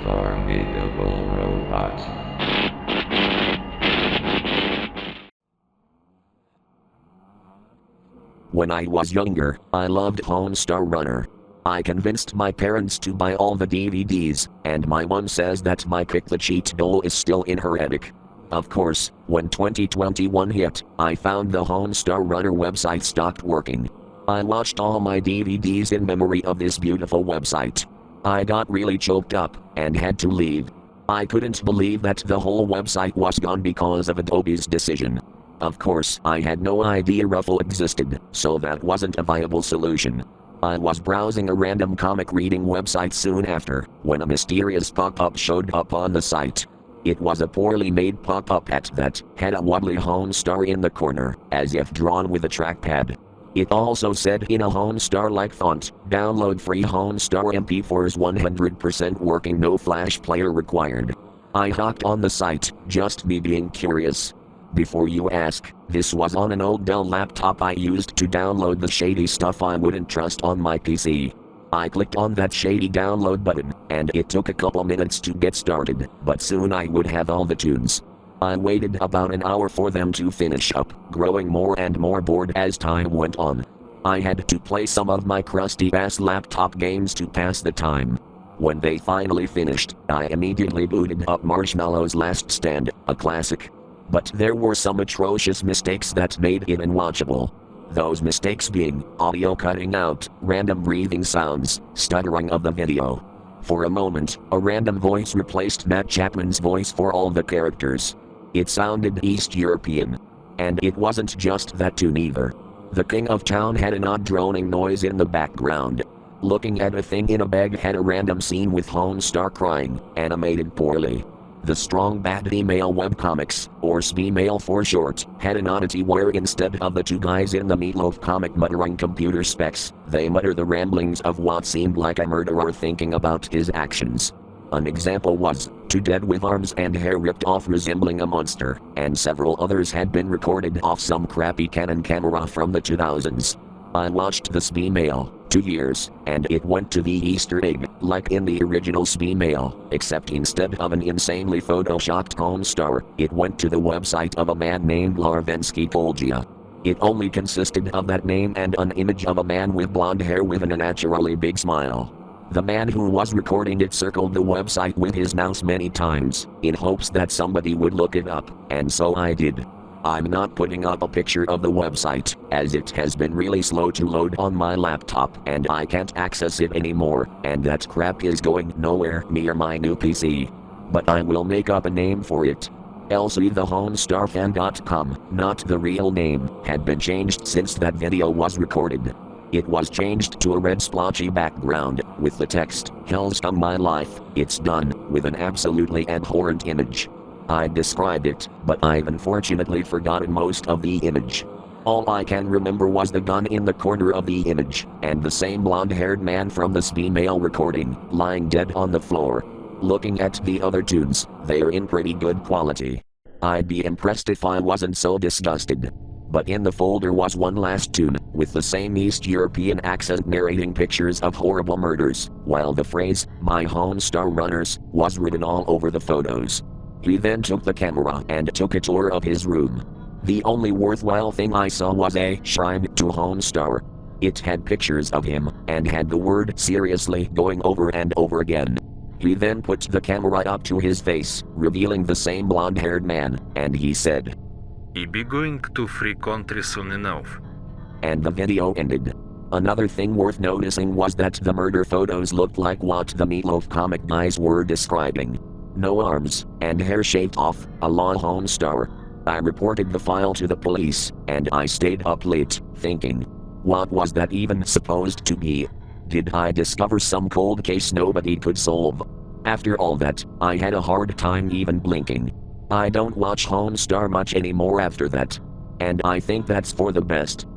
Formidable robot. When I was younger, I loved Homestar Runner. I convinced my parents to buy all the DVDs, and my mom says that my Kick the Cheat doll is still in her attic. Of course, when 2021 hit, I found the Homestar Runner website stopped working. I watched all my DVDs in memory of this beautiful website. I got really choked up, and had to leave. I couldn't believe that the whole website was gone because of Adobe's decision. Of course, I had no idea REPULSIVE existed, so that wasn't a viable solution. I was browsing a random comic reading website soon after, when a mysterious pop-up showed up on the site. It was a poorly made pop-up that had a wobbly Homestar in the corner, as if drawn with a trackpad. It also said in a Homestar-like font, download free Homestar MP4s 100% working, no flash player required. I hopped on the site, just me being curious. Before you ask, this was on an old Dell laptop I used to download the shady stuff I wouldn't trust on my PC. I clicked on that shady download button, and it took a couple minutes to get started, but soon I would have all the tunes. I waited about an hour for them to finish up, growing more and more bored as time went on. I had to play some of my crusty-ass laptop games to pass the time. When they finally finished, I immediately booted up Marshmallow's Last Stand, a classic. But there were some atrocious mistakes that made it unwatchable. Those mistakes being audio cutting out, random breathing sounds, stuttering of the video. For a moment, a random voice replaced Matt Chapman's voice for all the characters. It sounded East European. And it wasn't just that tune either. The King of Town had an odd droning noise in the background. Looking at a thing in a bag had a random scene with Homestar crying, animated poorly. The StongBadTheLame webcomics, or SBMail for short, had an oddity where instead of the two guys in the Meatloaf comic muttering computer specs, they mutter the ramblings of what seemed like a murderer thinking about his actions. An example was, two dead with arms and hair ripped off resembling a monster, and several others had been recorded off some crappy Canon camera from the 2000s. I watched the SBMail, 2 years, and it went to the Easter egg, like in the original SBMail, except instead of an insanely photoshopped Homestar, it went to the website of a man named Larvensky Polgia. It only consisted of that name and an image of a man with blonde hair with an unnaturally big smile. The man who was recording it circled the website with his mouse many times, in hopes that somebody would look it up, and so I did. I'm not putting up a picture of the website, as it has been really slow to load on my laptop and I can't access it anymore, and that crap is going nowhere near my new PC. But I will make up a name for it. LCTheHomestarFan.com, not the real name, had been changed since that video was recorded. It was changed to a red splotchy background, with the text, "Hell's come my life, it's done," with an absolutely abhorrent image. I described it, but I've unfortunately forgotten most of the image. All I can remember was the gun in the corner of the image, and the same blonde-haired man from the SBMail recording, lying dead on the floor. Looking at the other tunes, they're in pretty good quality. I'd be impressed if I wasn't so disgusted. But in the folder was one last tune, with the same East European accent narrating pictures of horrible murders, while the phrase, "My Homestar Runners," was written all over the photos. He then took the camera and took a tour of his room. The only worthwhile thing I saw was a shrine to Homestar. It had pictures of him, and had the word "seriously" going over and over again. He then put the camera up to his face, revealing the same blonde-haired man, and he said, "I'll be going to free country soon enough." And the video ended. Another thing worth noticing was that the murder photos looked like what the Meatloaf comic guys were describing. No arms, and hair shaved off, a long Homestar. I reported the file to the police, and I stayed up late, thinking, what was that even supposed to be? Did I discover some cold case nobody could solve? After all that, I had a hard time even blinking. I don't watch Homestar much anymore after that. And I think that's for the best.